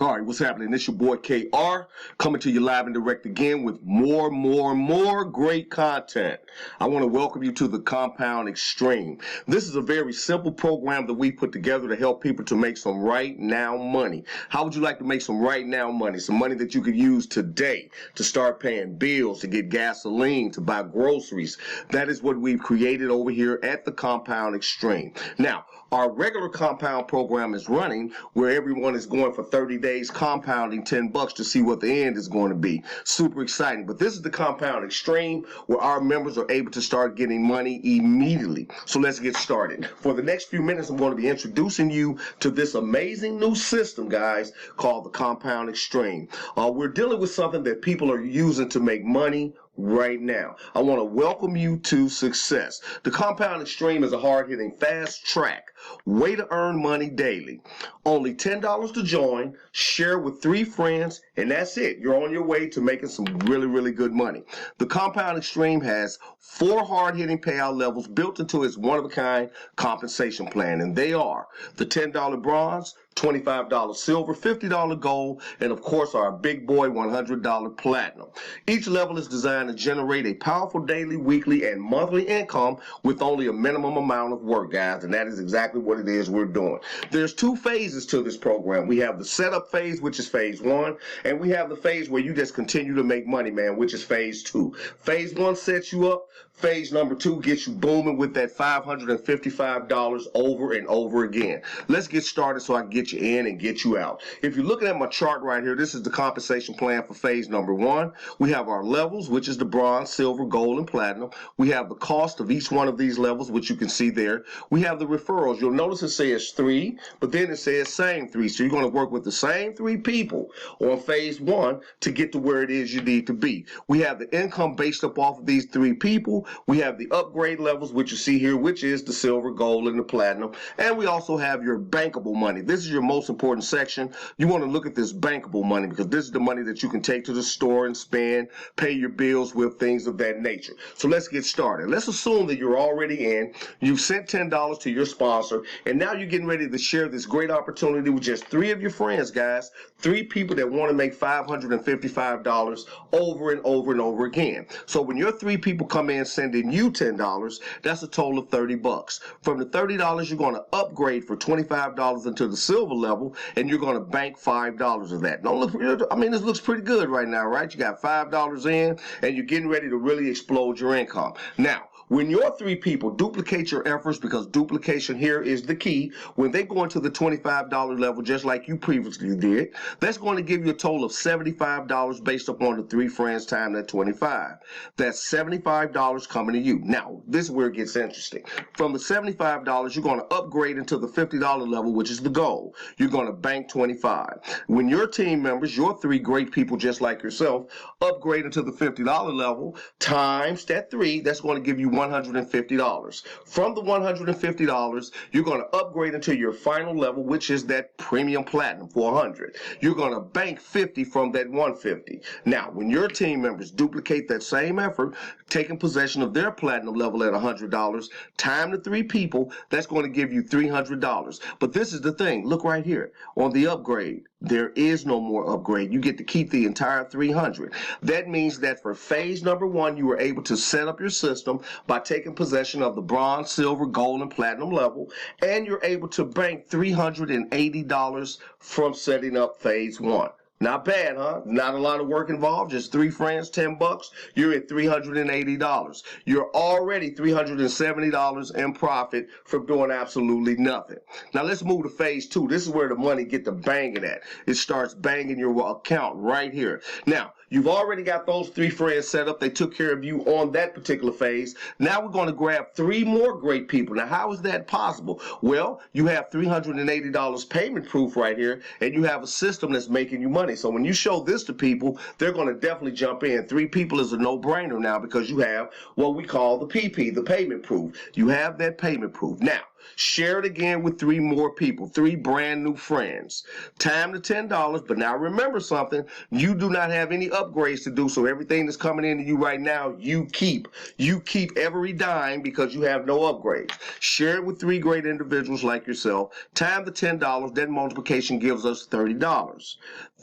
All right, what's happening? It's your boy KR coming to you live and direct again with more great content. I want to welcome you to the Compound Extreme. This is a very simple program that we put together to help people to make some right now money. How would you like to make some right now money? Some money that you could use today to start paying bills, to get gasoline, to buy groceries. That is what we've created over here at the Compound Extreme. Now, our regular compound program is running where everyone is going for 30 days compounding $10 to see what the end is going to be. Super exciting. But this is the Compound Extreme where our members are able to start getting money immediately. So let's get started. For the next few minutes, I'm going to be introducing you to this amazing new system, guys, called the Compound Extreme. We're dealing with something that people are using to make money right now. I want to welcome you to success. The Compound Extreme is a hard-hitting, fast track way to earn money daily. Only $10 to join, share with 3 friends, and that's it. You're on your way to making some really good money. The Compound Extreme has 4 hard-hitting payout levels built into its one-of-a-kind compensation plan, and they are the $10 bronze, $25 silver, $50 gold, and of course our big boy $100 platinum. Each level is designed to generate a powerful daily, weekly, and monthly income with only a minimum amount of work, guys, and that is exactly what it is we're doing. There's 2 phases to this program. We have the setup phase, which is phase 1, and we have the phase where you just continue to make money, man, which is phase 2. Phase 1 sets you up. Phase number 2 gets you booming with that $555 over and over again. Let's get started so I can get you in and get you out. If you're looking at my chart right here, this is the compensation plan for phase number 1. We have our levels, which is the bronze, silver, gold, and platinum. We have the cost of each one of these levels, which you can see there. We have the referrals. You'll notice it says 3, but then it says same 3. So you're going to work with the same 3 people on phase 1 to get to where it is you need to be. We have the income based up off of these 3 people. We have the upgrade levels, which you see here, which is the silver, gold, and the platinum. And we also have your bankable money. This is your most important section. You want to look at this bankable money because this is the money that you can take to the store and spend, pay your bills with, things of that nature. So let's get started. Let's assume that you're already in. You've sent $10 to your sponsor, and now you're getting ready to share this great opportunity with just 3 of your friends, guys. 3 people that want to make $555 over and over and over again. So when your 3 people come in sending you $10, that's a total of $30. From the $30, you're going to upgrade for $25 into the silver level, and you're going to bank $5 of that. Don't look, I mean, this looks pretty good right now, right? You got $5 in, and you're getting ready to really explode your income. Now, when your 3 people duplicate your efforts, because duplication here is the key, when they go into the $25 level, just like you previously did, that's going to give you a total of $75 based upon the 3 friends times that 25. That's $75 coming to you. Now, this is where it gets interesting. From the $75, you're going to upgrade into the $50 level, which is the goal. You're going to bank 25. When your team members, your 3 great people just like yourself, upgrade into the $50 level, times that 3, that's going to give you $150. From the $150, you're going to upgrade into your final level, which is that premium platinum for $100. You're going to bank 50 from that $150. Now, when your team members duplicate that same effort, taking possession of their platinum level at $100, time the 3 people, that's going to give you $300. But this is the thing. Look right here. On the upgrade, there is no more upgrade. You get to keep the entire $300. That means that for phase number 1, you were able to set up your system by taking possession of the bronze, silver, gold, and platinum level, and you're able to bank $380 from setting up phase 1. Not bad, huh? Not a lot of work involved. Just 3 friends, $10. You're at $380. You're already $370 in profit from doing absolutely nothing. Now let's move to phase 2. This is where the money get to banging at. It starts banging your account right here. Now, you've already got those 3 friends set up. They took care of you on that particular phase. Now we're going to grab 3 more great people. Now, how is that possible? Well, you have $380 payment proof right here, and you have a system that's making you money. So when you show this to people, they're going to definitely jump in. 3 people is a no-brainer now because you have what we call the PP, the payment proof. You have that payment proof. Now, Share it again with 3 more people, 3 brand new friends. Time to $10, but now remember something. You do not have any upgrades to do, so everything that's coming into you right now, you keep. You keep every dime because you have no upgrades. Share it with 3 great individuals like yourself. Time to $10, then multiplication gives us $30.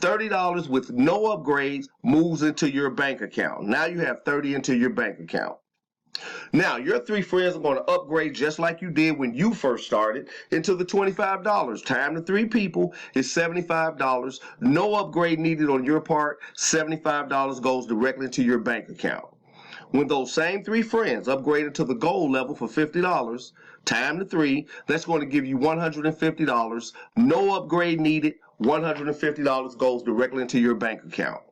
$30 with no upgrades moves into your bank account. Now you have 30 into your bank account. Now, your 3 friends are going to upgrade just like you did when you first started into the $25. Time to 3 people is $75. No upgrade needed on your part. $75 goes directly into your bank account. When those same 3 friends upgraded to the gold level for $50, time to 3, that's going to give you $150. No upgrade needed. $150 goes directly into your bank account.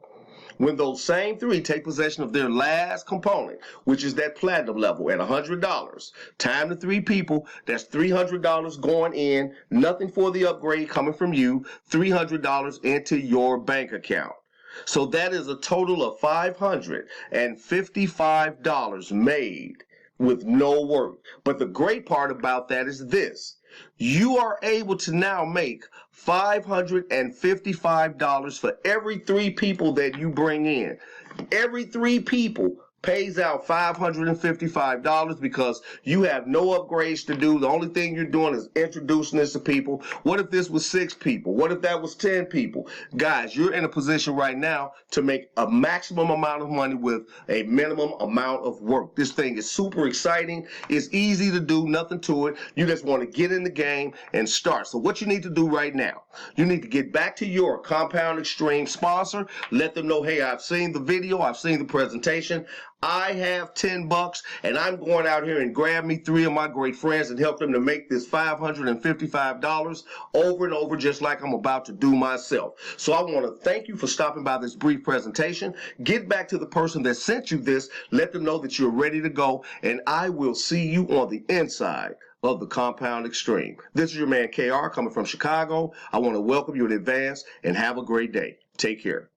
When those same 3 take possession of their last component, which is that platinum level at $100, time to 3 people, that's $300 going in, nothing for the upgrade coming from you, $300 into your bank account. So that is a total of $555 made with no work. But the great part about that is this. You are able to now make $555 for every 3 people that you bring in. Every 3 people pays out $555 because you have no upgrades to do. The only thing you're doing is introducing this to people. What if this was 6 people? What if that was 10 people? Guys, you're in a position right now to make a maximum amount of money with a minimum amount of work. This thing is super exciting. It's easy to do, nothing to it. You just want to get in the game and start. So what you need to do right now, you need to get back to your Compound Extreme sponsor. Let them know, hey, I've seen the video, I've seen the presentation. I have $10 and I'm going out here and grab me 3 of my great friends and help them to make this $555 over and over just like I'm about to do myself. So I want to thank you for stopping by this brief presentation. Get back to the person that sent you this. Let them know that you're ready to go, and I will see you on the inside of the Compound Extreme. This is your man KR coming from Chicago. I want to welcome you in advance and have a great day. Take care.